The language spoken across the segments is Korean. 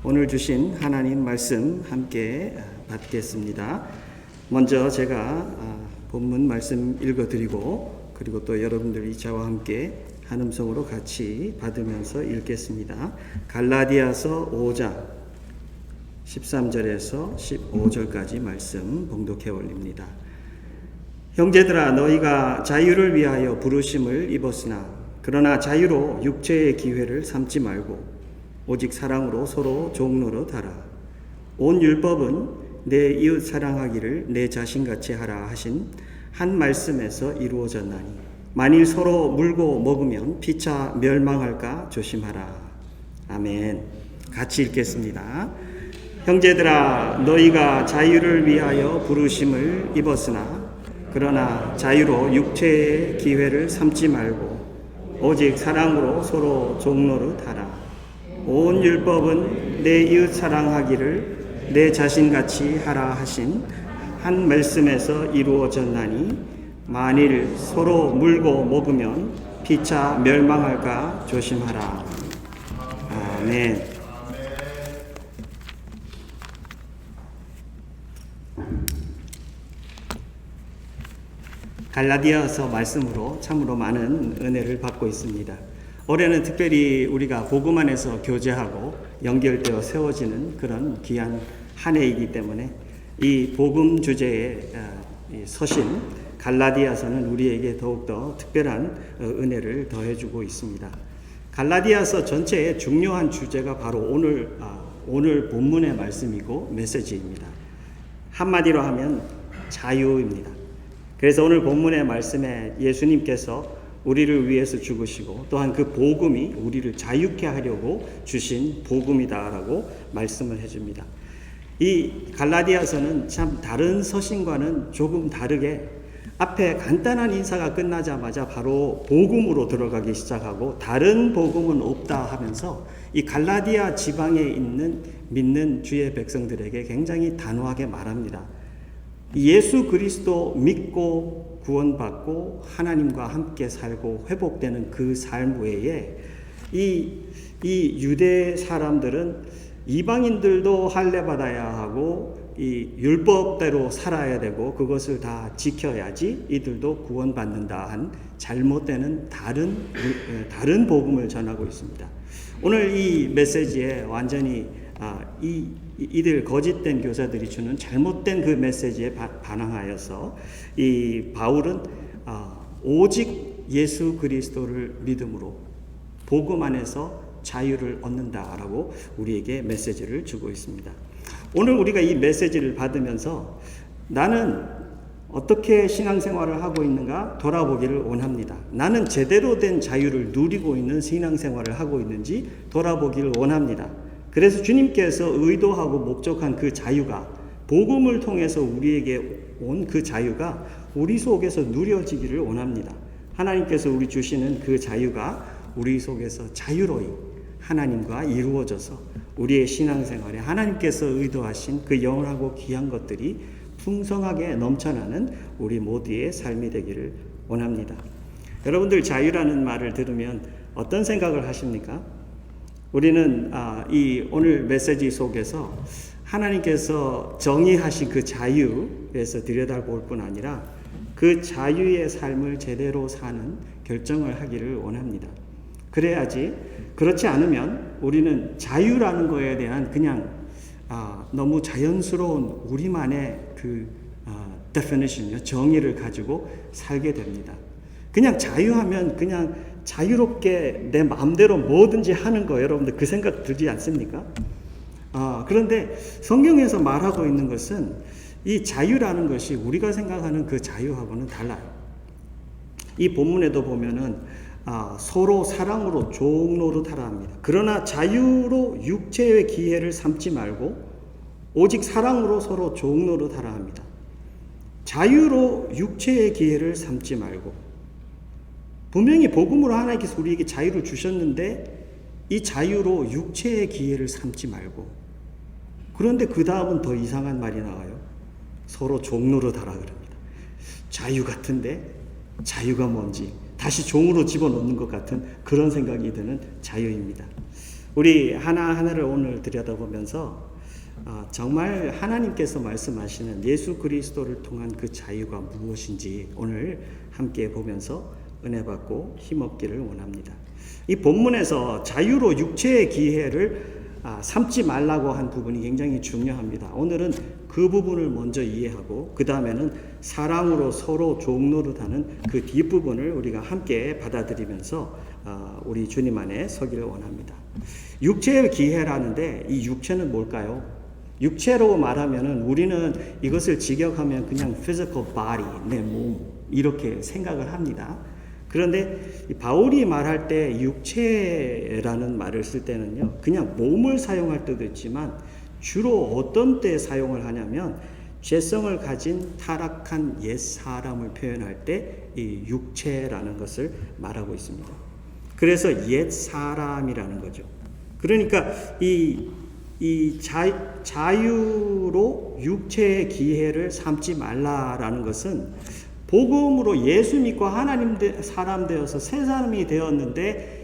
오늘 주신 하나님 말씀 함께 받겠습니다. 먼저 제가 본문 말씀 읽어드리고 그리고 또 여러분들이 저와 함께 한 음성으로 같이 받으면서 읽겠습니다. 갈라디아서 5장 13절에서 15절까지 말씀 봉독해 올립니다. 형제들아, 너희가 자유를 위하여 부르심을 입었으나 그러나 자유로 육체의 기회를 삼지 말고 오직 사랑으로 서로 종노릇 하라. 온 율법은 내 이웃 사랑하기를 내 자신같이 하라 하신 한 말씀에서 이루어졌나니 만일 서로 물고 먹으면 피차 멸망할까 조심하라. 아멘. 같이 읽겠습니다. 형제들아, 너희가 자유를 위하여 부르심을 입었으나 그러나 자유로 육체의 기회를 삼지 말고 오직 사랑으로 서로 종노릇 하라. 온 율법은 내 이웃 사랑하기를 내 자신같이 하라 하신 한 말씀에서 이루어졌나니 만일 서로 물고 먹으면 피차 멸망할까 조심하라. 아멘. 갈라디아서 말씀으로 참으로 많은 은혜를 받고 있습니다. 올해는 특별히 우리가 복음 안에서 교제하고 연결되어 세워지는 그런 귀한 한 해이기 때문에 이 복음 주제의 서신 갈라디아서는 우리에게 더욱더 특별한 은혜를 더해주고 있습니다. 갈라디아서 전체의 중요한 주제가 바로 오늘 본문의 말씀이고 메시지입니다. 한마디로 하면 자유입니다. 그래서 오늘 본문의 말씀에 예수님께서 우리를 위해서 죽으시고 또한 그 복음이 우리를 자유케 하려고 주신 복음이다라고 말씀을 해줍니다. 이 갈라디아서는 참 다른 서신과는 조금 다르게 앞에 간단한 인사가 끝나자마자 바로 복음으로 들어가기 시작하고 다른 복음은 없다 하면서 이 갈라디아 지방에 있는 믿는 주의 백성들에게 굉장히 단호하게 말합니다. 예수 그리스도 믿고 구원받고 하나님과 함께 살고 회복되는 그 삶 외에 이 유대 사람들은 이방인들도 할례 받아야 하고 이 율법대로 살아야 되고 그것을 다 지켜야지 이들도 구원받는다 한 잘못되는 다른 복음을 전하고 있습니다. 오늘 이 메시지에 완전히 이들 거짓된 교사들이 주는 잘못된 그 메시지에 반항하여서 이 바울은 오직 예수 그리스도를 믿음으로 복음 안에서 자유를 얻는다라고 우리에게 메시지를 주고 있습니다. 오늘 우리가 이 메시지를 받으면서 나는 어떻게 신앙생활을 하고 있는가 돌아보기를 원합니다. 나는 제대로 된 자유를 누리고 있는 신앙생활을 하고 있는지 돌아보기를 원합니다. 그래서 주님께서 의도하고 목적한 그 자유가 복음을 통해서 우리에게 온 그 자유가 우리 속에서 누려지기를 원합니다. 하나님께서 우리 주시는 그 자유가 우리 속에서 자유로이 하나님과 이루어져서 우리의 신앙생활에 하나님께서 의도하신 그 영원하고 귀한 것들이 풍성하게 넘쳐나는 우리 모두의 삶이 되기를 원합니다. 여러분들 자유라는 말을 들으면 어떤 생각을 하십니까? 우리는 이 오늘 메시지 속에서 하나님께서 정의하신 그 자유에서 들여다볼 뿐 아니라 그 자유의 삶을 제대로 사는 결정을 하기를 원합니다. 그래야지 그렇지 않으면 우리는 자유라는 거에 대한 그냥 너무 자연스러운 우리만의 그 definition, 정의를 가지고 살게 됩니다. 그냥 자유하면 그냥 자유롭게 내 마음대로 뭐든지 하는 거 여러분들 그 생각 들지 않습니까? 그런데 성경에서 말하고 있는 것은 이 자유라는 것이 우리가 생각하는 그 자유하고는 달라요. 이 본문에도 보면은 서로 사랑으로 종노릇하라 합니다. 그러나 자유로 육체의 기회를 삼지 말고 오직 사랑으로 서로 종노릇하라 합니다. 자유로 육체의 기회를 삼지 말고 분명히 복음으로 하나님께서 우리에게 자유를 주셨는데 이 자유로 육체의 기회를 삼지 말고 그런데 그 다음은 더 이상한 말이 나와요. 서로 종노릇하라 그럽니다. 자유 같은데 자유가 뭔지 다시 종으로 집어넣는 것 같은 그런 생각이 드는 자유입니다. 우리 하나하나를 오늘 들여다보면서 정말 하나님께서 말씀하시는 예수 그리스도를 통한 그 자유가 무엇인지 오늘 함께 보면서 은혜 받고 힘없기를 원합니다. 이 본문에서 자유로 육체의 기회를 삼지 말라고 한 부분이 굉장히 중요합니다. 오늘은 그 부분을 먼저 이해하고 그 다음에는 사랑으로 서로 종노릇하는 그 뒷부분을 우리가 함께 받아들이면서 우리 주님 안에 서기를 원합니다. 육체의 기회라는데 이 육체는 뭘까요? 육체로 말하면은 우리는 이것을 직역하면 그냥 physical body, 내 몸 이렇게 생각을 합니다. 그런데 바울이 말할 때 육체라는 말을 쓸 때는요, 그냥 몸을 사용할 때도 있지만 주로 어떤 때 사용을 하냐면 죄성을 가진 타락한 옛 사람을 표현할 때 이 육체라는 것을 말하고 있습니다. 그래서 옛 사람이라는 거죠. 그러니까 이 자유로 육체의 기회를 삼지 말라라는 것은 복음으로 예수 믿고 하나님 사람 되어서 새 사람이 되었는데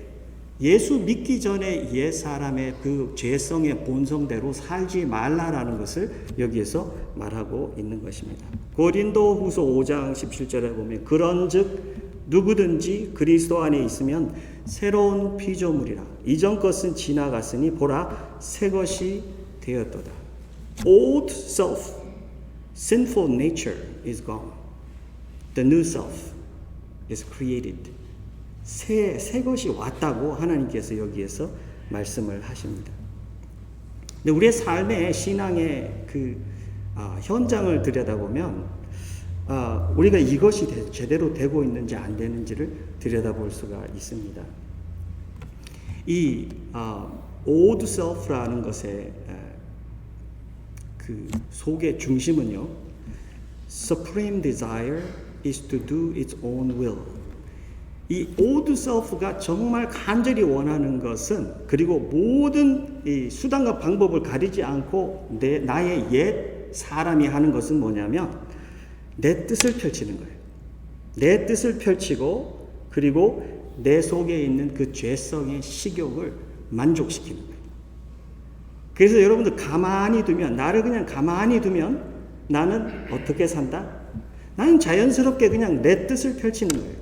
예수 믿기 전에 옛 사람의 그 죄성의 본성대로 살지 말라라는 것을 여기에서 말하고 있는 것입니다. 고린도후서 5장 17절에 보면 그런즉 누구든지 그리스도 안에 있으면 새로운 피조물이라 이전 것은 지나갔으니 보라 새 것이 되었도다. Old self, sinful nature is gone. The new self is created. 새 것이 왔다고 하나님께서 여기에서 말씀을 하십니다. 근데 우리의 삶의 신앙의 그 현장을 들여다보면 우리가 이것이 제대로 되고 있는지 안 되는지를 들여다볼 수가 있습니다. 이 old self라는 것의 그 속의 중심은요, supreme desire is to do its own will. 이 old self가 정말 간절히 원하는 것은 그리고 모든 이 수단과 방법을 가리지 않고 나의 옛 사람이 하는 것은 뭐냐면 내 뜻을 펼치는 거예요. 내 뜻을 펼치고 그리고 내 속에 있는 그 죄성의 식욕을 만족시키는 거예요. 그래서 여러분들 가만히 두면 나를 그냥 가만히 두면 나는 어떻게 산다? 나는 자연스럽게 그냥 내 뜻을 펼치는 거예요.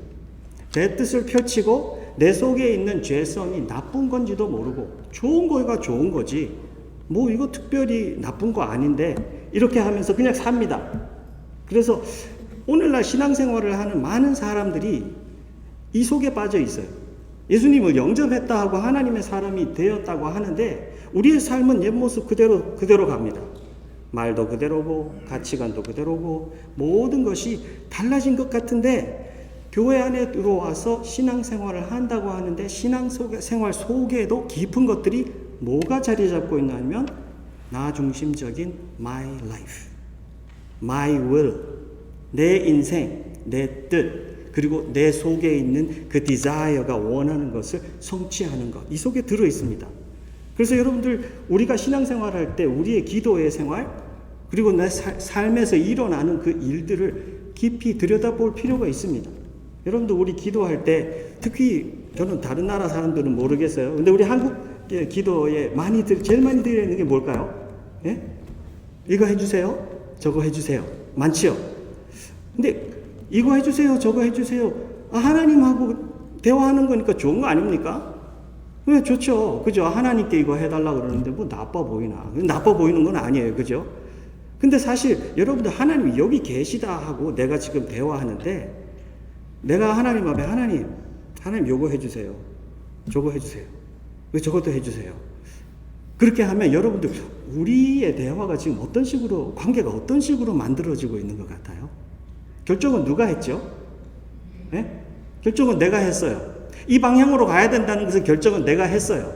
내 뜻을 펼치고 내 속에 있는 죄성이 나쁜 건지도 모르고 좋은 거가 좋은 거지 뭐 이거 특별히 나쁜 거 아닌데 이렇게 하면서 그냥 삽니다. 그래서 오늘날 신앙생활을 하는 많은 사람들이 이 속에 빠져 있어요. 예수님을 영접했다 하고 하나님의 사람이 되었다고 하는데 우리의 삶은 옛 모습 그대로 갑니다. 말도 그대로고 가치관도 그대로고 모든 것이 달라진 것 같은데 교회 안에 들어와서 신앙생활을 한다고 하는데 신앙생활 속에도 깊은 것들이 뭐가 자리 잡고 있냐면 나 중심적인 my life, my will, 내 인생, 내 뜻, 그리고 내 속에 있는 그 desire가 원하는 것을 성취하는 것, 이 속에 들어 있습니다. 그래서 여러분들 우리가 신앙생활할 때 우리의 기도의 생활 그리고 내 삶에서 일어나는 그 일들을 깊이 들여다볼 필요가 있습니다. 여러분들 우리 기도할 때 특히 저는 다른 나라 사람들은 모르겠어요. 근데 우리 한국 기도에 제일 많이 들리는 게 뭘까요? 예? 이거 해주세요. 저거 해주세요. 많지요? 근데 이거 해주세요. 저거 해주세요. 하나님하고 대화하는 거니까 좋은 거 아닙니까? 왜 좋죠. 그죠? 하나님께 이거 해달라고 그러는데 뭐 나빠 보이나? 나빠 보이는 건 아니에요. 그죠? 근데 사실 여러분들 하나님이 여기 계시다 하고 내가 지금 대화하는데 내가 하나님 앞에 하나님 요거 해주세요. 저거 해주세요. 왜 저것도 해주세요. 그렇게 하면 여러분들 우리의 대화가 지금 어떤 식으로 관계가 어떤 식으로 만들어지고 있는 것 같아요? 결정은 누가 했죠? 네? 결정은 내가 했어요. 이 방향으로 가야 된다는 것을 결정은 내가 했어요.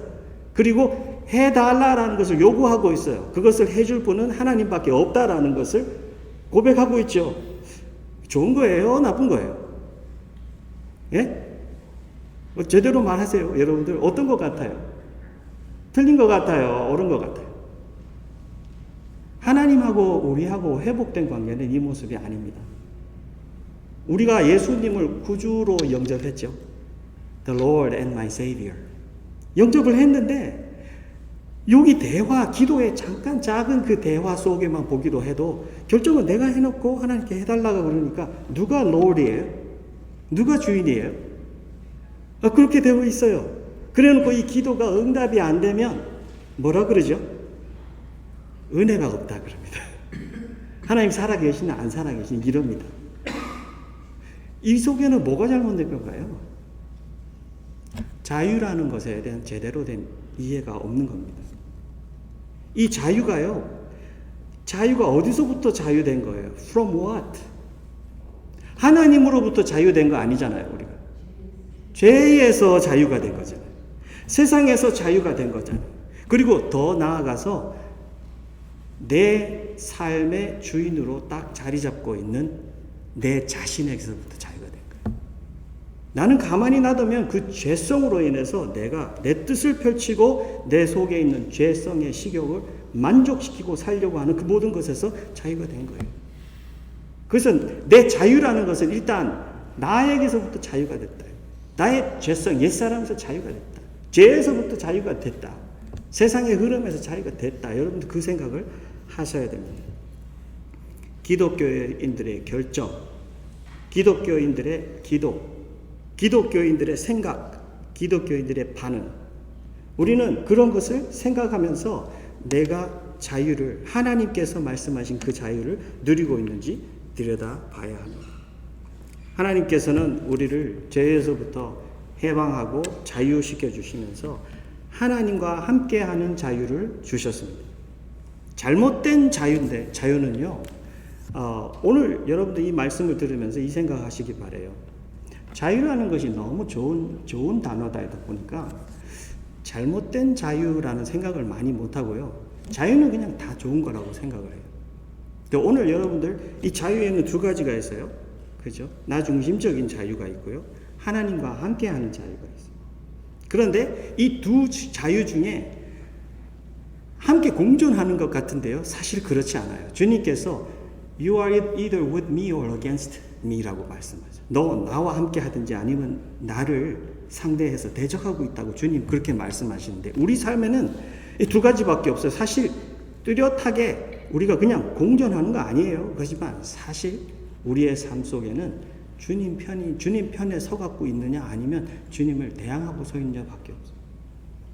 그리고 해달라라는 것을 요구하고 있어요. 그것을 해줄 분은 하나님밖에 없다라는 것을 고백하고 있죠. 좋은 거예요? 나쁜 거예요? 예? 제대로 말하세요. 여러분들 어떤 것 같아요? 틀린 것 같아요? 옳은 것 같아요? 하나님하고 우리하고 회복된 관계는 이 모습이 아닙니다. 우리가 예수님을 구주로 영접했죠. The Lord and my Savior. 영접을 했는데 여기 대화, 기도의 잠깐 작은 그 대화 속에만 보기도 해도 결정은 내가 해놓고 하나님께 해달라고 그러니까 누가 Lord이에요? 누가 주인이에요? 그렇게 되어 있어요. 그래놓고 이 기도가 응답이 안 되면 뭐라 그러죠? 은혜가 없다 그럽니다. 하나님 살아계시나 안 살아계시나 이럽니다. 이 속에는 뭐가 잘못된 건가요? 자유라는 것에 대한 제대로 된 이해가 없는 겁니다. 이 자유가요, 자유가 어디서부터 자유된 거예요? From what? 하나님으로부터 자유된 거 아니잖아요, 우리가. 죄에서 자유가 된 거잖아요. 세상에서 자유가 된 거잖아요. 그리고 더 나아가서 내 삶의 주인으로 딱 자리 잡고 있는 내 자신에게서부터 자유가 된 거예요. 나는 가만히 놔두면 그 죄성으로 인해서 내가 내 뜻을 펼치고 내 속에 있는 죄성의 식욕을 만족시키고 살려고 하는 그 모든 것에서 자유가 된 거예요. 그래서 내 자유라는 것은 일단 나에게서부터 자유가 됐다. 나의 죄성, 옛사람에서 자유가 됐다. 죄에서부터 자유가 됐다. 세상의 흐름에서 자유가 됐다. 여러분들 그 생각을 하셔야 됩니다. 기독교인들의 결정, 기독교인들의 기도, 기독교인들의 생각, 기독교인들의 반응. 우리는 그런 것을 생각하면서 내가 자유를, 하나님께서 말씀하신 그 자유를 누리고 있는지 들여다 봐야 합니다. 하나님께서는 우리를 죄에서부터 해방하고 자유시켜 주시면서 하나님과 함께하는 자유를 주셨습니다. 잘못된 자유인데, 자유는요, 오늘 여러분들 이 말씀을 들으면서 이 생각하시기 바래요. 자유라는 것이 너무 좋은 단어다 보니까 잘못된 자유라는 생각을 많이 못하고요. 자유는 그냥 다 좋은 거라고 생각을 해요. 근데 오늘 여러분들 이 자유에는 두 가지가 있어요. 그죠? 나 중심적인 자유가 있고요. 하나님과 함께하는 자유가 있어요. 그런데 이 두 자유 중에 함께 공존하는 것 같은데요. 사실 그렇지 않아요. 주님께서 You are either with me or against me라고 말씀하죠. 너 나와 함께 하든지 아니면 나를 상대해서 대적하고 있다고 주님 그렇게 말씀하시는데 우리 삶에는 이 두 가지밖에 없어요. 사실 뚜렷하게 우리가 그냥 공존하는 거 아니에요. 그렇지만 사실 우리의 삶 속에는 주님 편에 서갖고 있느냐 아니면 주님을 대항하고 서 있느냐 밖에 없어요.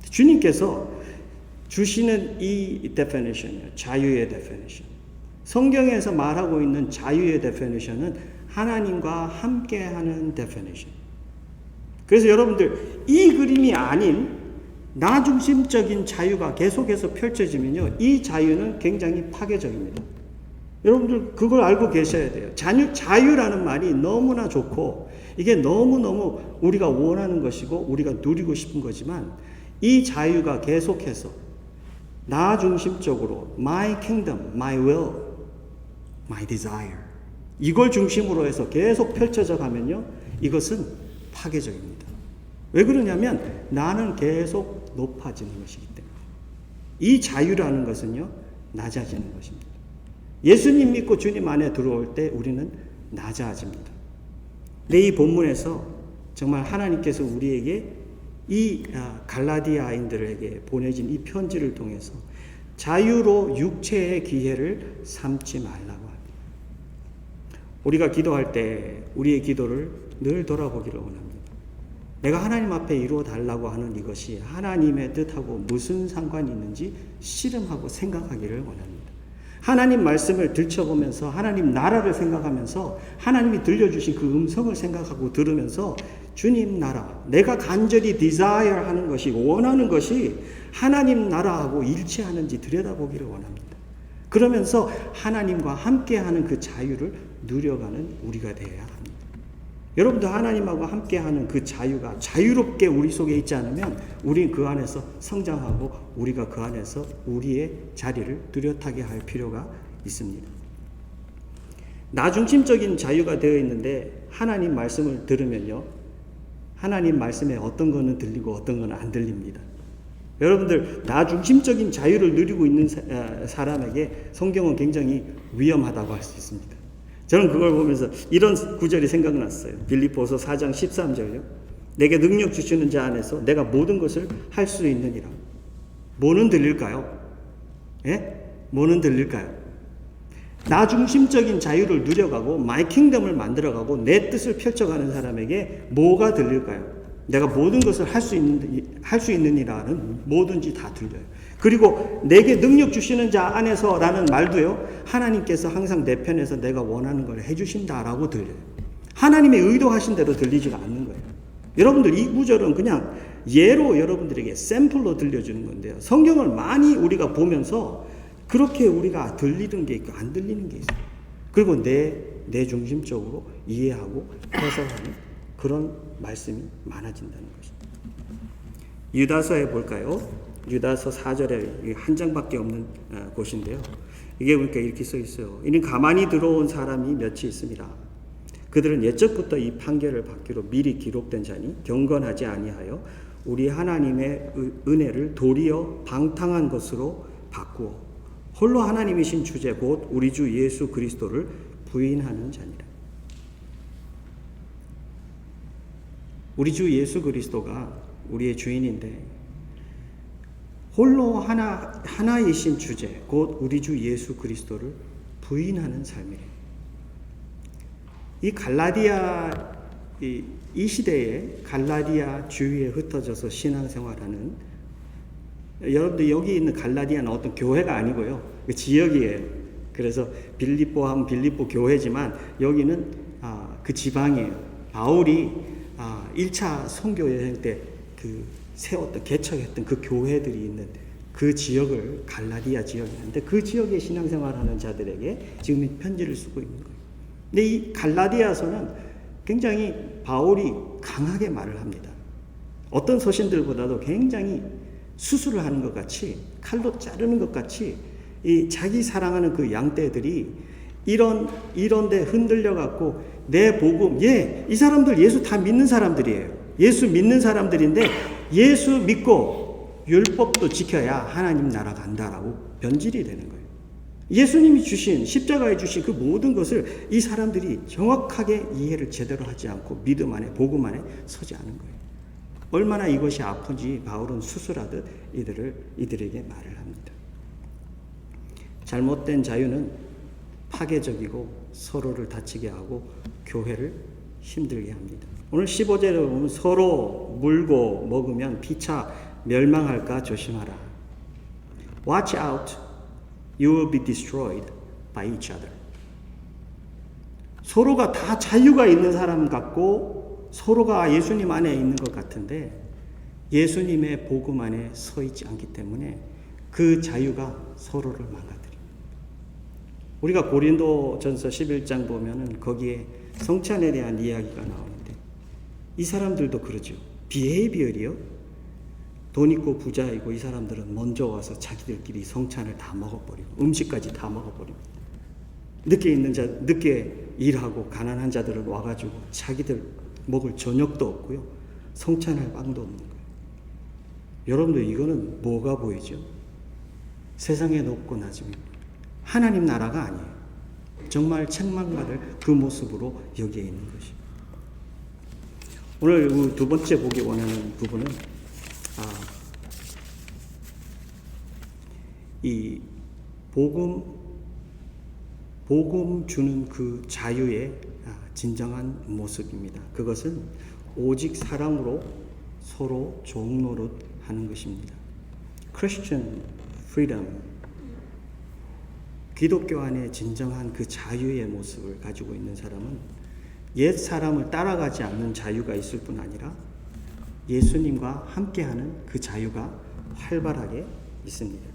주님께서 주시는 이 definition이요. 자유의 definition. 성경에서 말하고 있는 자유의 definition은 하나님과 함께하는 definition. 그래서 여러분들 이 그림이 아닌 나 중심적인 자유가 계속해서 펼쳐지면요. 이 자유는 굉장히 파괴적입니다. 여러분들 그걸 알고 계셔야 돼요. 자유라는 말이 너무나 좋고 이게 너무너무 우리가 원하는 것이고 우리가 누리고 싶은 거지만 이 자유가 계속해서 나 중심적으로 my kingdom, my will, my desire 이걸 중심으로 해서 계속 펼쳐져 가면요. 이것은 파괴적입니다. 왜 그러냐면 나는 계속 높아지는 것이기 때문에 이 자유라는 것은요. 낮아지는 것입니다. 예수님 믿고 주님 안에 들어올 때 우리는 낮아집니다. 근데 이 본문에서 정말 하나님께서 우리에게 이 갈라디아인들에게 보내진 이 편지를 통해서 자유로 육체의 기회를 삼지 말라고 합니다. 우리가 기도할 때 우리의 기도를 늘 돌아보기를 원합니다. 내가 하나님 앞에 이루어 달라고 하는 이것이 하나님의 뜻하고 무슨 상관이 있는지 씨름하고 생각하기를 원합니다. 하나님 말씀을 들춰보면서 하나님 나라를 생각하면서 하나님이 들려주신 그 음성을 생각하고 들으면서 주님 나라, 내가 간절히 desire 하는 것이 원하는 것이 하나님 나라하고 일치하는지 들여다보기를 원합니다. 그러면서 하나님과 함께하는 그 자유를 누려가는 우리가 되어야 합니다. 여러분도 하나님하고 함께하는 그 자유가 자유롭게 우리 속에 있지 않으면 우리는 그 안에서 성장하고 우리가 그 안에서 우리의 자리를 뚜렷하게 할 필요가 있습니다. 나 중심적인 자유가 되어 있는데 하나님 말씀을 들으면요. 하나님 말씀에 어떤 거는 들리고 어떤 거는 안 들립니다. 여러분들 나 중심적인 자유를 누리고 있는 사람에게 성경은 굉장히 위험하다고 할 수 있습니다. 저는 그걸 보면서 이런 구절이 생각났어요. 빌립보서 4장 13절요. 내게 능력 주시는 자 안에서 내가 모든 것을 할 수 있느니라. 뭐는 들릴까요? 예? 뭐는 들릴까요? 나 중심적인 자유를 누려가고 마이 킹덤을 만들어가고 내 뜻을 펼쳐가는 사람에게 뭐가 들릴까요? 내가 모든 것을 할 수 있느니라는 뭐든지 다 들려요. 그리고 내게 능력 주시는 자 안에서라는 말도요, 하나님께서 항상 내 편에서 내가 원하는 걸 해주신다라고 들려요. 하나님의 의도하신 대로 들리지가 않는 거예요. 여러분들 이 구절은 그냥 예로 여러분들에게 샘플로 들려주는 건데요. 성경을 많이 우리가 보면서 그렇게 우리가 들리는 게 있고 안 들리는 게 있어요. 그리고 내 중심적으로 이해하고 해석하는 그런 말씀이 많아진다는 것입니다. 유다서에 볼까요? 유다서 4절에 한 장밖에 없는 곳인데요. 이게 보니까 이렇게 써 있어요. 이는 가만히 들어온 사람이 몇이 있습니다. 그들은 옛적부터 이 판결을 받기로 미리 기록된 자니 경건하지 아니하여 우리 하나님의 은혜를 도리어 방탕한 것으로 바꾸어 홀로 하나님이신 주제 곧 우리 주 예수 그리스도를 부인하는 자니라. 우리 주 예수 그리스도가 우리의 주인인데 홀로 하나이신 주제 곧 우리 주 예수 그리스도를 부인하는 삶이래요. 이 갈라디아 이 시대에 갈라디아 주위에 흩어져서 신앙생활하는 여러분들 여기 있는 갈라디아는 어떤 교회가 아니고요. 지역이에요. 그래서 빌립보 하면 빌립보 교회지만 여기는 그 지방이에요. 바울이 1차 선교 여행 때 그 세웠던 개척했던 그 교회들이 있는 그 지역을 갈라디아 지역이라는데 그 지역에 신앙생활하는 자들에게 지금 이 편지를 쓰고 있는 거예요. 근데 이 갈라디아서는 굉장히 바울이 강하게 말을 합니다. 어떤 서신들보다도 굉장히 수술을 하는 것 같이 칼로 자르는 것 같이 이 자기 사랑하는 그 양떼들이 이런데 흔들려 갖고 내 복음 이 사람들 예수 다 믿는 사람들이에요. 예수 믿는 사람들인데 예수 믿고 율법도 지켜야 하나님 나라 간다라고 변질이 되는 거예요. 예수님이 주신 십자가에 주신 그 모든 것을 이 사람들이 정확하게 이해를 제대로 하지 않고 믿음 안에 복음 안에 서지 않은 거예요. 얼마나 이것이 아픈지 바울은 수술하듯 이들에게 말을 합니다. 잘못된 자유는 파괴적이고 서로를 다치게 하고 교회를 힘들게 합니다. 오늘 15절에 보면 서로 물고 먹으면 피차 멸망할까 조심하라. Watch out, you will be destroyed by each other. 서로가 다 자유가 있는 사람 같고 서로가 예수님 안에 있는 것 같은데 예수님의 복음 안에 서 있지 않기 때문에 그 자유가 서로를 망가뜨립니다. 우리가 고린도전서 11장 보면은 거기에 성찬에 대한 이야기가 나오는데 이 사람들도 그러죠. 비헤이비얼이요. 돈 있고 부자이고 이 사람들은 먼저 와서 자기들끼리 성찬을 다 먹어버리고 음식까지 다 먹어버립니다. 늦게 일하고 가난한 자들은 와가지고 자기들 먹을 저녁도 없고요. 성찬할 빵도 없는 거예요. 여러분들 이거는 뭐가 보이죠? 세상의 높고 낮음이 하나님 나라가 아니에요. 정말 책망받을 그 모습으로 여기에 있는 것입니다. 오늘 두 번째 보기 원하는 부분은 이 복음 주는 그 자유의 진정한 모습입니다. 그것은 오직 사랑으로 서로 종노릇 하는 것입니다. Christian freedom, 기독교 안에 진정한 그 자유의 모습을 가지고 있는 사람은 옛 사람을 따라가지 않는 자유가 있을 뿐 아니라 예수님과 함께하는 그 자유가 활발하게 있습니다.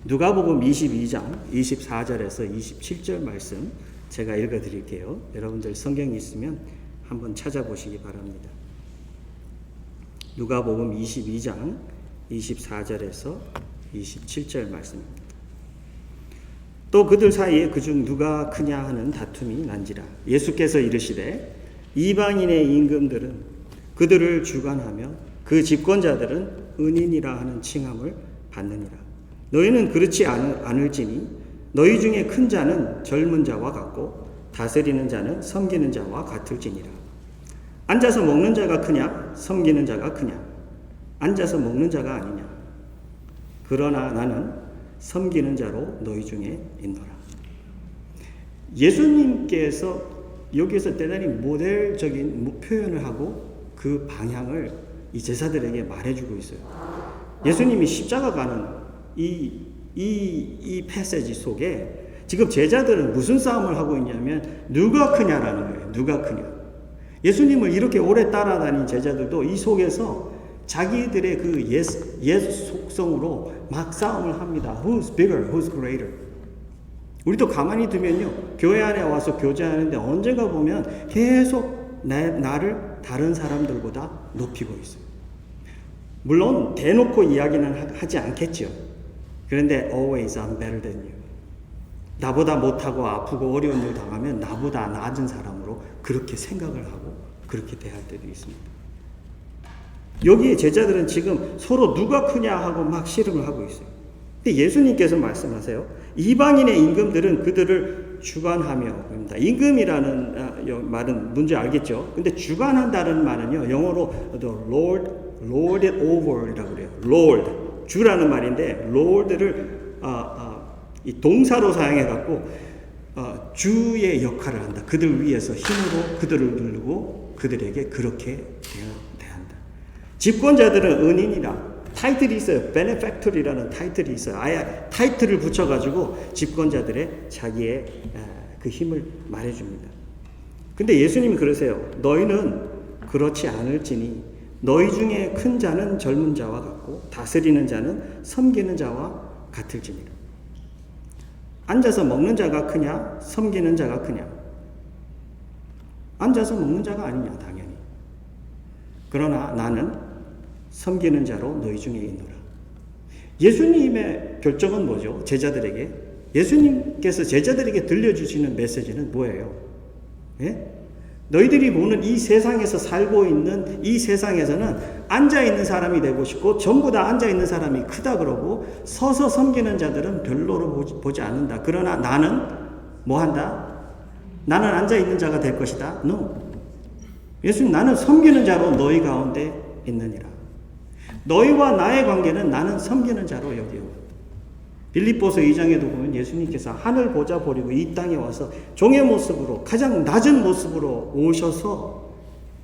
누가복음 22장 24절에서 27절 말씀 제가 읽어드릴게요. 여러분들 성경이 있으면 한번 찾아보시기 바랍니다. 누가복음 22장 24절에서 27절 말씀입니다. 또 그들 사이에 그중 누가 크냐 하는 다툼이 난지라. 예수께서 이르시되 이방인의 임금들은 그들을 주관하며 그 집권자들은 은인이라 하는 칭함을 받느니라. 너희는 그렇지 않을지니 너희 중에 큰 자는 젊은 자와 같고 다스리는 자는 섬기는 자와 같을지니라. 앉아서 먹는 자가 크냐 섬기는 자가 크냐. 앉아서 먹는 자가 아니냐 그러나 나는 섬기는 자로 너희 중에 있노라. 예수님께서 여기에서 대단히 모델적인 표현을 하고 그 방향을 이 제사들에게 말해주고 있어요. 예수님이 십자가 가는 이 패세지 속에 지금 제자들은 무슨 싸움을 하고 있냐면 누가 크냐라는 거예요. 누가 크냐. 예수님을 이렇게 오래 따라다닌 제자들도 이 속에서 자기들의 그 옛 속성으로 막 싸움을 합니다. Who's bigger? Who's greater? 우리도 가만히 두면요. 교회 안에 와서 교제하는데 언젠가 보면 계속 나를 다른 사람들보다 높이고 있어요. 물론 대놓고 이야기는 하지 않겠죠. 그런데 always I'm better than you. 나보다 못하고 아프고 어려운 일 당하면 나보다 낮은 사람으로 그렇게 생각을 하고 그렇게 대할 때도 있습니다. 여기에 제자들은 지금 서로 누가 크냐 하고 막 씨름을 하고 있어요. 근데 예수님께서 말씀하세요. 이방인의 임금들은 그들을 주관하며 그럽니다. 임금이라는 말은 뭔지 알겠죠? 근데 주관한다는 말은요. 영어로 the lord it over이라고 그래요. lord 주라는 말인데 lord를 이 동사로 사용해 갖고 주의 역할을 한다. 그들 위해서 힘으로 그들을 누르고 그들에게 그렇게 대한다. 집권자들은 은인이라 타이틀이 있어요. benefactor이라는 타이틀이 있어요. 아예 타이틀을 붙여가지고 집권자들의 자기의 그 힘을 말해줍니다. 근데 예수님이 그러세요. 너희는 그렇지 않을지니 너희 중에 큰 자는 젊은 자와 같고 다스리는 자는 섬기는 자와 같을지니라. 앉아서 먹는 자가 크냐 섬기는 자가 크냐. 앉아서 먹는 자가 아니냐 당연히. 그러나 나는 섬기는 자로 너희 중에 있노라. 예수님의 결정은 뭐죠? 제자들에게. 예수님께서 제자들에게 들려주시는 메시지는 뭐예요? 예? 너희들이 보는 이 세상에서 살고 있는 이 세상에서는 앉아있는 사람이 되고 싶고 전부 다 앉아있는 사람이 크다 그러고 서서 섬기는 자들은 별로로 보지 않는다. 그러나 나는 뭐 한다? 나는 앉아있는 자가 될 것이다. No. 예수님 나는 섬기는 자로 너희 가운데 있느니라. 너희와 나의 관계는 나는 섬기는 자로 여기요. 빌립보서 2장에도 보면 예수님께서 하늘 보좌 버리고 이 땅에 와서 종의 모습으로 가장 낮은 모습으로 오셔서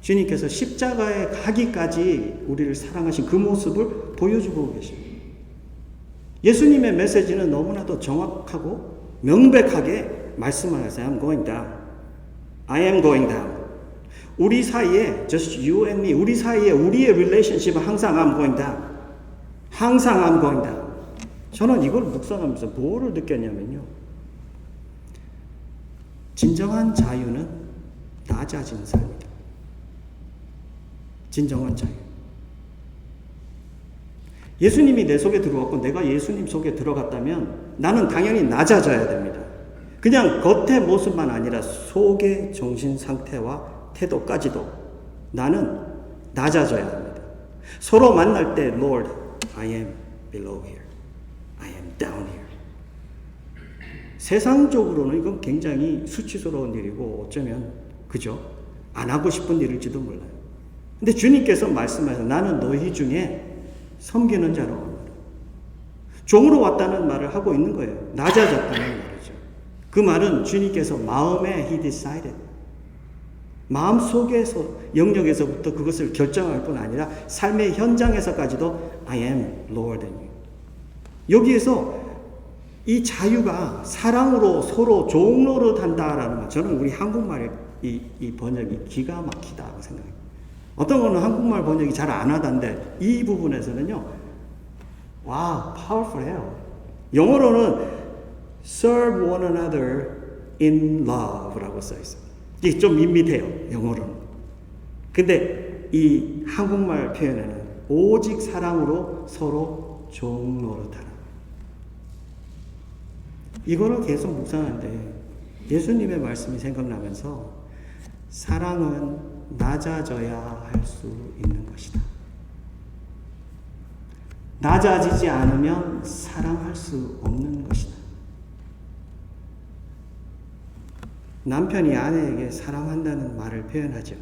주님께서 십자가에 가기까지 우리를 사랑하신 그 모습을 보여주고 계십니다. 예수님의 메시지는 너무나도 정확하고 명백하게 말씀을 하세요. I'm going down. I am going down. 우리 사이에 just you and me 우리 사이에 우리의 relationship은 항상 I'm going down. 항상 I'm going down. 저는 이걸 묵상하면서 뭐를 느꼈냐면요. 진정한 자유는 낮아진 삶이다. 진정한 자유. 예수님이 내 속에 들어왔고 내가 예수님 속에 들어갔다면 나는 당연히 낮아져야 됩니다. 그냥 겉의 모습만 아니라 속의 정신 상태와 태도까지도 나는 낮아져야 합니다. 서로 만날 때 Lord, I am below here. I am down here. 세상적으로는 이건 굉장히 수치스러운 일이고 어쩌면 그죠? 안 하고 싶은 일일지도 몰라요. 근데 주님께서 말씀하셔서 나는 너희 중에 섬기는 자로 온다. 종으로 왔다는 말을 하고 있는 거예요. 낮아졌다는 말이죠. 그 말은 주님께서 마음에 He decided. 마음 속에서 영역에서부터 그것을 결정할 뿐 아니라 삶의 현장에서까지도 I am Lord in you. 여기에서 이 자유가 사랑으로 서로 종로릇 한다라는 말. 저는 우리 한국말의 이 번역이 기가 막히다고 생각해요. 어떤 거는 한국말 번역이 잘 안 하던데 이 부분에서는요. 와, powerful해요. 영어로는 serve one another in love라고 써 있어요. 이게 좀 밋밋해요. 영어로는. 근데 이 한국말 표현에는 오직 사랑으로 서로 종노릇하라. 이거를 계속 묵상하는데 예수님의 말씀이 생각나면서 사랑은 낮아져야 할 수 있는 것이다. 낮아지지 않으면 사랑할 수 없는 것이다. 남편이 아내에게 사랑한다는 말을 표현하죠.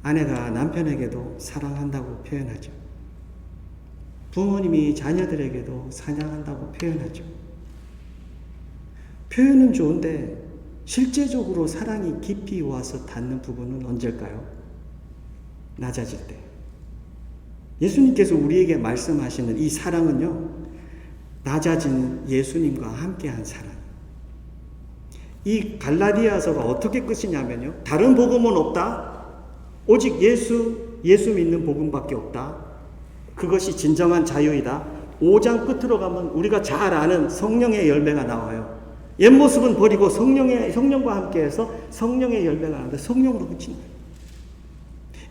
아내가 남편에게도 사랑한다고 표현하죠. 부모님이 자녀들에게도 사랑한다고 표현하죠. 표현은 좋은데 실제적으로 사랑이 깊이 와서 닿는 부분은 언제일까요? 낮아질 때. 예수님께서 우리에게 말씀하시는 이 사랑은요, 낮아지는 예수님과 함께한 사랑. 이 갈라디아서가 어떻게 끝이냐면요, 다른 복음은 없다. 오직 예수 믿는 복음밖에 없다. 그것이 진정한 자유이다. 5장 끝으로 가면 우리가 잘 아는 성령의 열매가 나와요. 옛 모습은 버리고 성령과 함께해서 성령의 열매가 나는데 성령으로 그치는 거예요.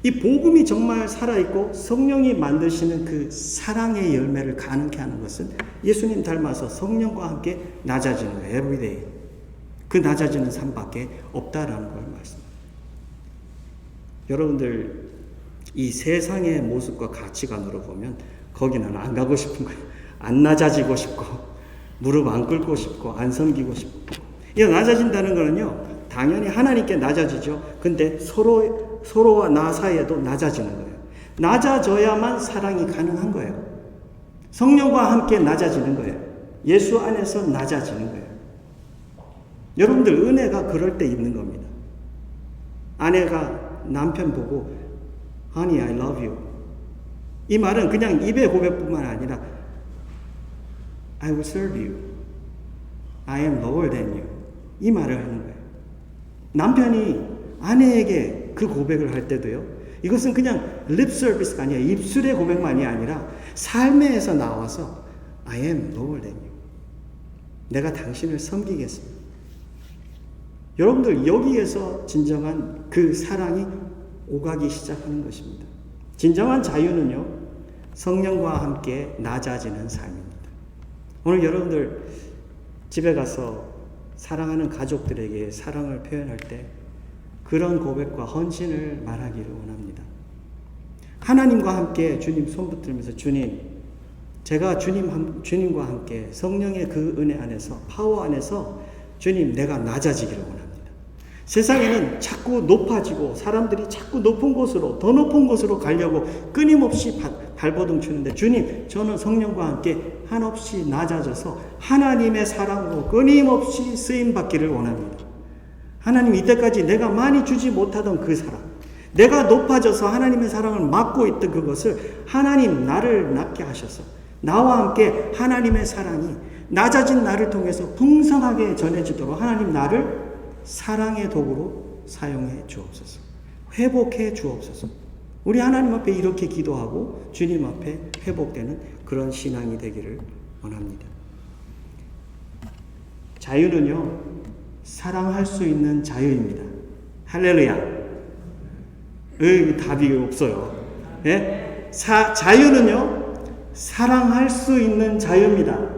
이 복음이 정말 살아있고 성령이 만드시는 그 사랑의 열매를 가능케 하는 것은 예수님 닮아서 성령과 함께 낮아지는 거예요. everyday. 그 낮아지는 삶밖에 없다라는 걸 말씀합니다. 여러분들 이 세상의 모습과 가치관으로 보면 거기는 안 가고 싶은 거예요. 안 낮아지고 싶고 무릎 안 꿇고 싶고 안 섬기고 싶고. 이 낮아진다는 거는요, 당연히 하나님께 낮아지죠. 근데 서로와 나 사이에도 낮아지는 거예요. 낮아져야만 사랑이 가능한 거예요. 성령과 함께 낮아지는 거예요. 예수 안에서 낮아지는 거예요. 여러분들 은혜가 그럴 때 있는 겁니다. 아내가 남편 보고 Honey, I love you. 이 말은 그냥 입의 고백뿐만 아니라 I will serve you. I am lower than you. 이 말을 하는 거예요. 남편이 아내에게 그 고백을 할 때도요, 이것은 그냥 lip service가 아니라 입술의 고백만이 아니라 삶에서 나와서 I am lower than you. 내가 당신을 섬기겠습니다. 여러분들 여기에서 진정한 그 사랑이 오가기 시작하는 것입니다. 진정한 자유는요, 성령과 함께 낮아지는 삶입니다. 오늘 여러분들 집에 가서 사랑하는 가족들에게 사랑을 표현할 때 그런 고백과 헌신을 말하기를 원합니다. 하나님과 함께 주님 손 붙들면서 주님, 제가 주님과 함께 성령의 그 은혜 안에서, 파워 안에서 주님, 내가 낮아지기를 원합니다. 세상에는 자꾸 높아지고 사람들이 자꾸 높은 곳으로, 더 높은 곳으로 가려고 끊임없이 발버둥 치는데 주님, 저는 성령과 함께 한없이 낮아져서 하나님의 사랑으로 끊임없이 쓰임받기를 원합니다. 하나님, 이때까지 내가 많이 주지 못하던 그 사랑, 내가 높아져서 하나님의 사랑을 막고 있던 그것을 하나님 나를 낮게 하셔서 나와 함께 하나님의 사랑이 낮아진 나를 통해서 풍성하게 전해지도록 하나님 나를 사랑의 도구로 사용해 주옵소서. 회복해 주옵소서. 우리 하나님 앞에 이렇게 기도하고 주님 앞에 회복되는 그런 신앙이 되기를 원합니다. 자유는요, 사랑할 수 있는 자유입니다. 할렐루야. 답이 없어요. 예? 자유는요, 사랑할 수 있는 자유입니다.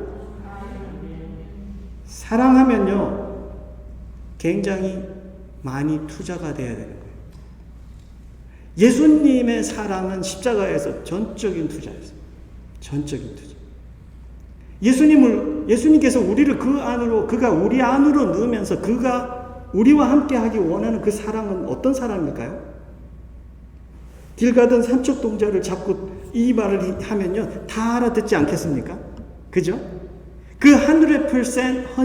사랑하면요, 굉장히 많이 투자가 돼야 되는 거예요. 예수님의 사랑은 십자가에서 전적인 투자였어요. 전적인 투자. 예수님께서 우리를 그 안으로, 그가 우리 안으로 넣으면서 그가 우리와 함께 하기 원하는 그 사랑은 어떤 사랑일까요? 길 가던 삼척 동자를 잡고 이 말을 하면요, 다 알아듣지 않겠습니까? 그죠? 그 100%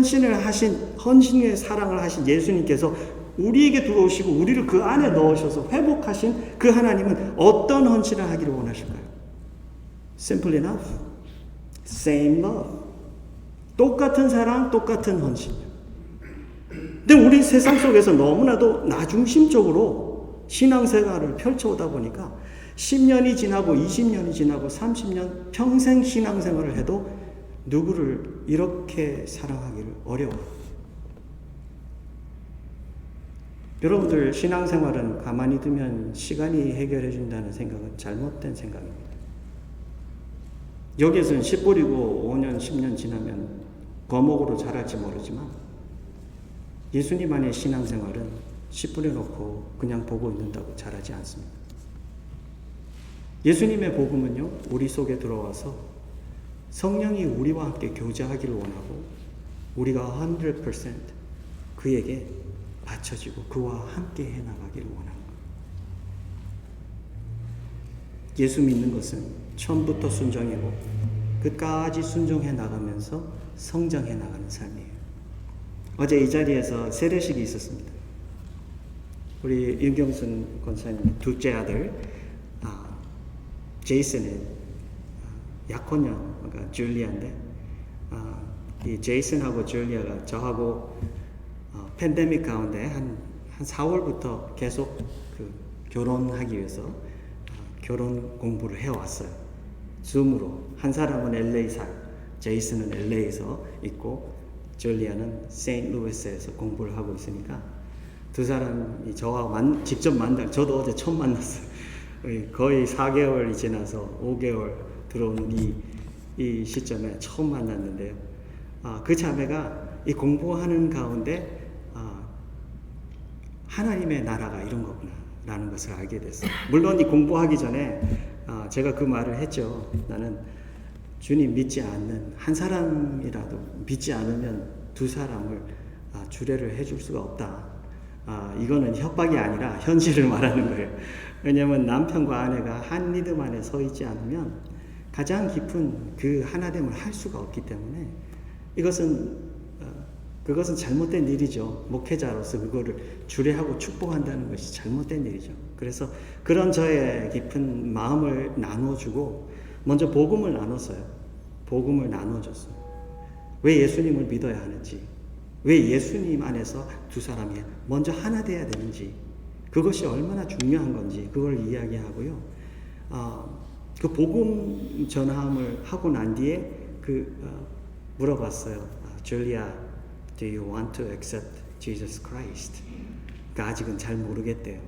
헌신의 사랑을 하신 예수님께서 우리에게 들어오시고 우리를 그 안에 넣으셔서 회복하신 그 하나님은 어떤 헌신을 하기를 원하실까요? Simple enough. Same love. 똑같은 사랑, 똑같은 헌신. 근데 우리 세상 속에서 너무나도 나중심적으로 신앙생활을 펼쳐오다 보니까 10년이 지나고 20년이 지나고 30년 평생 신앙생활을 해도 누구를 이렇게 사랑하기를 어려워요. 여러분들 신앙생활은 가만히 두면 시간이 해결해 준다는 생각은 잘못된 생각입니다. 여기에서는 씨 뿌리고 5년, 10년 지나면 거목으로 자랄지 모르지만 예수님 안의 신앙생활은 씨 뿌려놓고 그냥 보고 있는다고 자라지 않습니다. 예수님의 복음은요, 우리 속에 들어와서 성령이 우리와 함께 교제하기를 원하고 우리가 100% 그에게 바쳐지고 그와 함께 해나가기를 원합니다. 예수 믿는 것은 처음부터 순종이고 끝까지 순종해 나가면서 성장해 나가는 삶이에요. 어제 이 자리에서 세례식이 있었습니다. 우리 윤경순 권사님 둘째 아들 제이슨의 약혼녀, 그러니까 줄리아인데 이 제이슨하고 줄리아가 저하고 팬데믹 가운데 한 4월부터 계속 그 결혼하기 위해서 결혼 공부를 해왔어요. 줌으로. 한 사람은 LA 제이슨은 LA에서 있고 줄리아는 세인트루이스에서 공부를 하고 있으니까 두 사람이 저와 직접 저도 어제 처음 만났어요. 거의 4개월이 지나서 5개월 들어오는 이 시점에 처음 만났는데요. 그 자매가 이 공부하는 가운데 하나님의 나라가 이런 거구나 라는 것을 알게 됐어요. 물론 이 공부하기 전에 제가 그 말을 했죠. 나는 주님 믿지 않는 한 사람이라도 믿지 않으면 두 사람을 주례를 해줄 수가 없다. 이거는 협박이 아니라 현실을 말하는 거예요. 왜냐하면 남편과 아내가 한 믿음 안에 서 있지 않으면 가장 깊은 그 하나됨을 할 수가 없기 때문에 그것은 잘못된 일이죠. 목회자로서 그거를 주례하고 축복한다는 것이 잘못된 일이죠. 그래서 그런 저의 깊은 마음을 나눠주고 먼저 복음을 나눴어요. 복음을 나눠줬어요. 왜 예수님을 믿어야 하는지, 왜 예수님 안에서 두 사람이 먼저 하나 돼야 되는지, 그것이 얼마나 중요한 건지 그걸 이야기하고요. 그 복음 전함을 하고 난 뒤에 물어봤어요. 줄리아, do you want to accept Jesus Christ? 그러니까 아직은 잘 모르겠대요.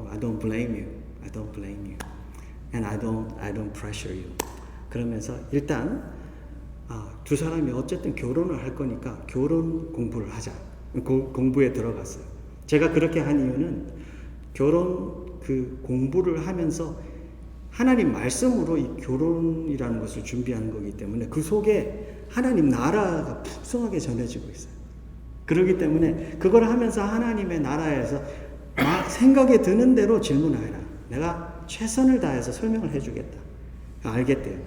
I don't blame you. I don't blame you. And I don't pressure you. 그러면서 일단 두 사람이 어쨌든 결혼을 할 거니까 결혼 공부를 하자. 공부에 들어갔어요. 제가 그렇게 한 이유는 결혼 공부를 하면서 하나님 말씀으로 이 결혼이라는 것을 준비하는 거기 때문에 그 속에 하나님 나라가 풍성하게 전해지고 있어요. 그렇기 때문에 그걸 하면서 하나님의 나라에서 막 생각에 드는 대로 질문하라. 내가 최선을 다해서 설명을 해주겠다. 알겠대요.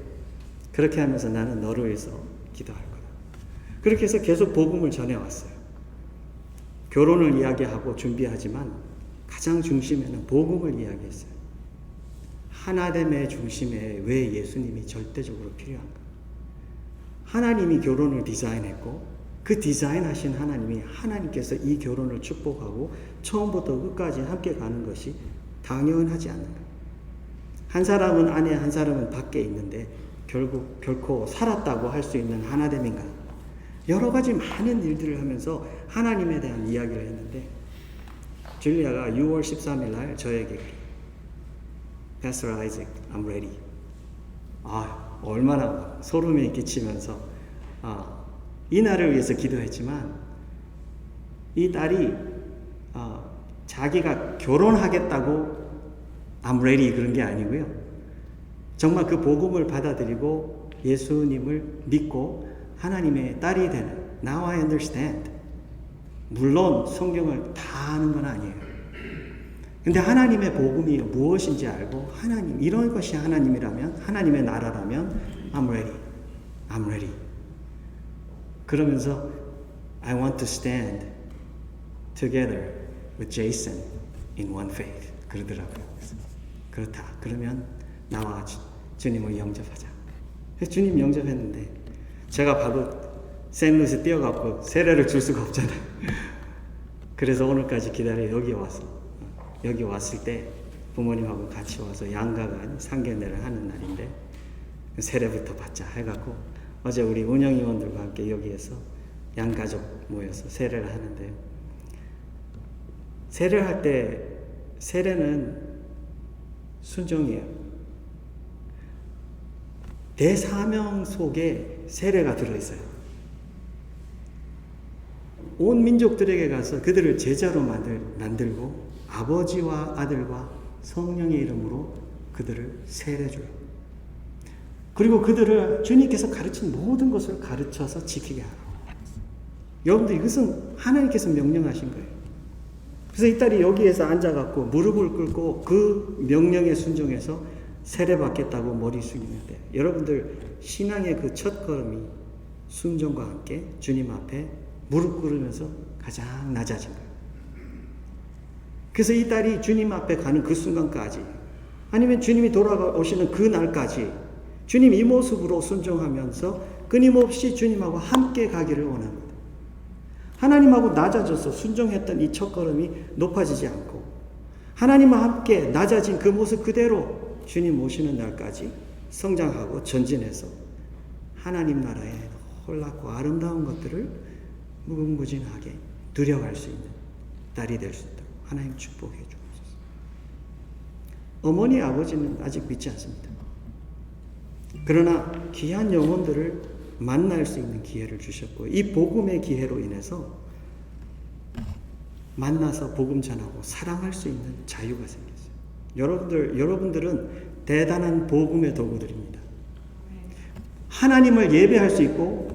그렇게 하면서 나는 너를 위해서 기도할 거다. 그렇게 해서 계속 복음을 전해왔어요. 결혼을 이야기하고 준비하지만 가장 중심에는 복음을 이야기했어요. 하나됨의 중심에 왜 예수님이 절대적으로 필요한가? 하나님이 결혼을 디자인했고 그 디자인하신 하나님께서 이 결혼을 축복하고 처음부터 끝까지 함께 가는 것이 당연하지 않는가? 한 사람은 안에 한 사람은 밖에 있는데 결코 살았다고 할 수 있는 하나됨인가? 여러 가지 많은 일들을 하면서 하나님에 대한 이야기를 했는데 줄리아가 6월 13일 날 저에게 Pastor Isaac, I'm ready. 얼마나 소름이 끼치면서 이 날을 위해서 기도했지만 이 딸이 자기가 결혼하겠다고 I'm ready 그런 게 아니고요. 정말 그 복음을 받아들이고 예수님을 믿고 하나님의 딸이 되는 Now I understand. 물론 성경을 다 아는 건 아니에요. 근데 하나님의 복음이 무엇인지 알고 하나님 이런 것이 하나님이라면 하나님의 나라라면 I'm ready. I'm ready. 그러면서 I want to stand together with Jason in one faith. 그러더라고요. 그렇다. 그러면 나와 주님을 영접하자. 주님 영접했는데 제가 바로 세인루이스 뛰어가고 세례를 줄 수가 없잖아요. 그래서 오늘까지 기다려 여기 왔을 때 부모님하고 같이 와서 양가가 상견례를 하는 날인데 세례부터 받자 해갖고 어제 우리 운영위원들과 함께 여기에서 양가족 모여서 세례를 하는데요. 세례를 할 때 세례는 순종이에요. 대사명 속에 세례가 들어있어요. 온 민족들에게 가서 그들을 제자로 만들고 아버지와 아들과 성령의 이름으로 그들을 세례줘요. 그리고 그들을 주님께서 가르친 모든 것을 가르쳐서 지키게 하라고. 여러분들 이것은 하나님께서 명령하신 거예요. 그래서 이 딸이 여기에서 앉아갖고 무릎을 꿇고 그 명령에 순종해서 세례받겠다고 머리 숙이는데 여러분들 신앙의 그 첫걸음이 순종과 함께 주님 앞에 무릎 꿇으면서 가장 낮아진 거예요. 그래서 이 딸이 주님 앞에 가는 그 순간까지 아니면 주님이 돌아오시는 그 날까지 주님 이 모습으로 순종하면서 끊임없이 주님하고 함께 가기를 원합니다. 하나님하고 낮아져서 순종했던 이 첫걸음이 높아지지 않고 하나님과 함께 낮아진 그 모습 그대로 주님 오시는 날까지 성장하고 전진해서 하나님 나라의 놀랍고 아름다운 것들을 무궁무진하게 누려갈 수 있는 딸이 될 수 있도록 하나님 축복해 주옵소서. 어머니 아버지는 아직 믿지 않습니다. 그러나 귀한 영혼들을 만날 수 있는 기회를 주셨고 이 복음의 기회로 인해서 만나서 복음 전하고 사랑할 수 있는 자유가 생겼어요. 여러분들은 대단한 복음의 도구들입니다. 하나님을 예배할 수 있고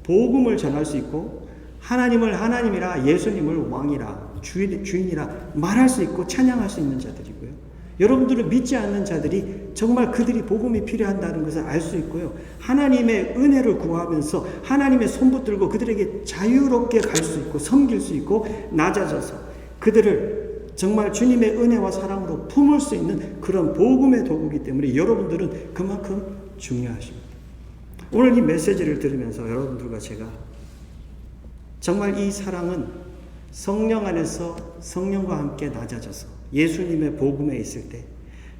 복음을 전할 수 있고 하나님을 하나님이라 예수님을 왕이라 주인이라 말할 수 있고 찬양할 수 있는 자들이고요. 여러분들은 믿지 않는 자들이 정말 그들이 복음이 필요한다는 것을 알 수 있고요. 하나님의 은혜를 구하면서 하나님의 손 붙들고 그들에게 자유롭게 갈 수 있고 섬길 수 있고 낮아져서 그들을 정말 주님의 은혜와 사랑으로 품을 수 있는 그런 복음의 도구이기 때문에 여러분들은 그만큼 중요하십니다. 오늘 이 메시지를 들으면서 여러분들과 제가 정말 이 사랑은 성령 안에서 성령과 함께 낮아져서 예수님의 복음에 있을 때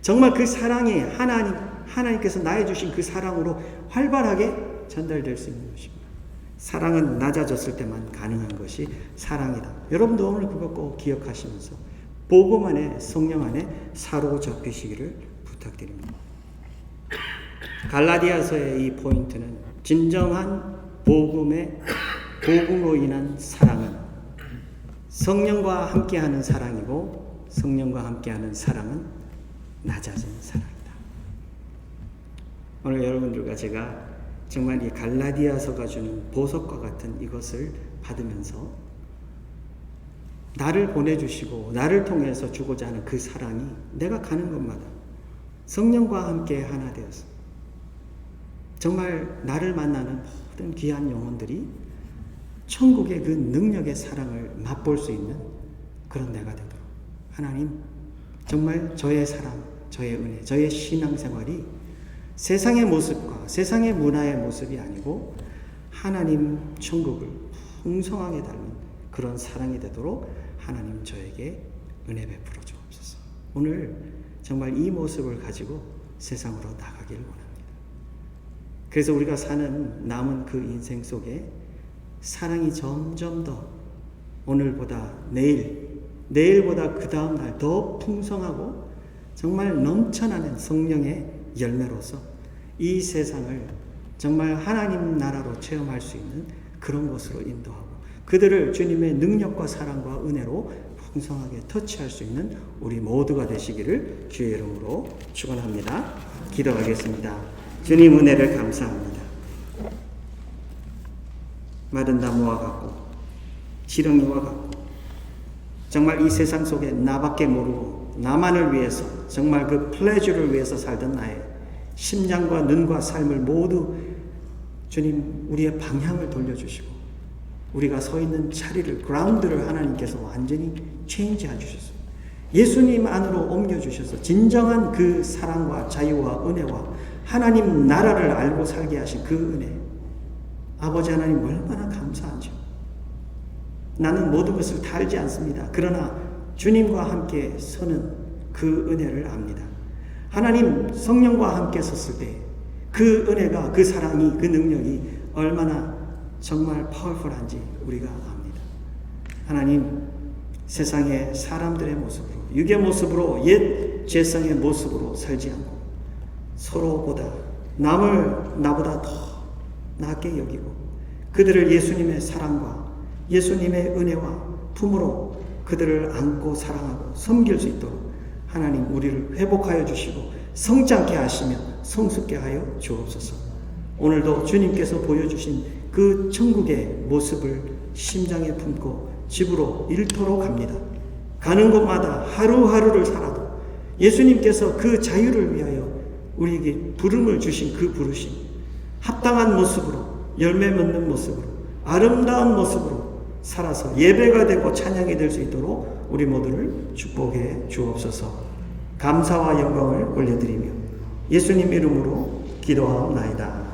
정말 그 사랑이 하나님께서 나에 주신 그 사랑으로 활발하게 전달될 수 있는 것입니다. 사랑은 낮아졌을 때만 가능한 것이 사랑이다. 여러분도 오늘 그거 꼭 기억하시면서 복음 안에 성령 안에 사로잡히시기를 부탁드립니다. 갈라디아서의 이 포인트는 진정한 복음으로 인한 사랑은 성령과 함께하는 사랑이고 성령과 함께하는 사랑은 낮아진 사랑이다. 오늘 여러분들과 제가 정말 이 갈라디아서가 주는 보석과 같은 이것을 받으면서 나를 보내주시고 나를 통해서 주고자 하는 그 사랑이 내가 가는 곳마다 성령과 함께 하나 되어서 정말 나를 만나는 모든 귀한 영혼들이 천국의 그 능력의 사랑을 맛볼 수 있는 그런 내가 되도록 하나님 정말 저의 사랑, 저의 은혜, 저의 신앙생활이 세상의 모습과 세상의 문화의 모습이 아니고 하나님 천국을 풍성하게 닮은 그런 사랑이 되도록 하나님 저에게 은혜 베풀어 주옵소서. 오늘 정말 이 모습을 가지고 세상으로 나가기를 원합니다. 그래서 우리가 사는 남은 그 인생 속에 사랑이 점점 더 오늘보다 내일보다 그 다음 날 더 풍성하고 정말 넘쳐나는 성령의 열매로서 이 세상을 정말 하나님 나라로 체험할 수 있는 그런 것으로 인도하고 그들을 주님의 능력과 사랑과 은혜로 풍성하게 터치할 수 있는 우리 모두가 되시기를 주의 이름으로 축원합니다. 기도하겠습니다. 주님 은혜를 감사합니다. 마른 나무와 같고 지렁이와 같고 정말 이 세상 속에 나밖에 모르고 나만을 위해서 정말 그 플레저를 위해서 살던 나의 심장과 눈과 삶을 모두 주님 우리의 방향을 돌려주시고 우리가 서 있는 자리를 그라운드를 하나님께서 완전히 체인지해 주셨어요. 예수님 안으로 옮겨주셔서 진정한 그 사랑과 자유와 은혜와 하나님 나라를 알고 살게 하신 그 은혜 아버지 하나님 얼마나 감사하죠. 나는 모든 것을 다 알지 않습니다. 그러나 주님과 함께 서는 그 은혜를 압니다. 하나님 성령과 함께 섰을 때 그 은혜가 그 사랑이 그 능력이 얼마나 정말 파워풀한지 우리가 압니다. 하나님 세상의 사람들의 모습으로 육의 모습으로 옛 죄성의 모습으로 살지 않고 서로보다 남을 나보다 더 낮게 여기고 그들을 예수님의 사랑과 예수님의 은혜와 품으로 그들을 안고 사랑하고 섬길 수 있도록 하나님 우리를 회복하여 주시고 성장케 하시며 성숙케 하여 주옵소서. 오늘도 주님께서 보여주신 그 천국의 모습을 심장에 품고 집으로 일터로 갑니다. 가는 곳마다 하루하루를 살아도 예수님께서 그 자유를 위하여 우리에게 부름을 주신 그 부르심, 합당한 모습으로, 열매 맺는 모습으로, 아름다운 모습으로 살아서 예배가 되고 찬양이 될 수 있도록 우리 모두를 축복해 주옵소서. 감사와 영광을 올려드리며 예수님 이름으로 기도하옵나이다.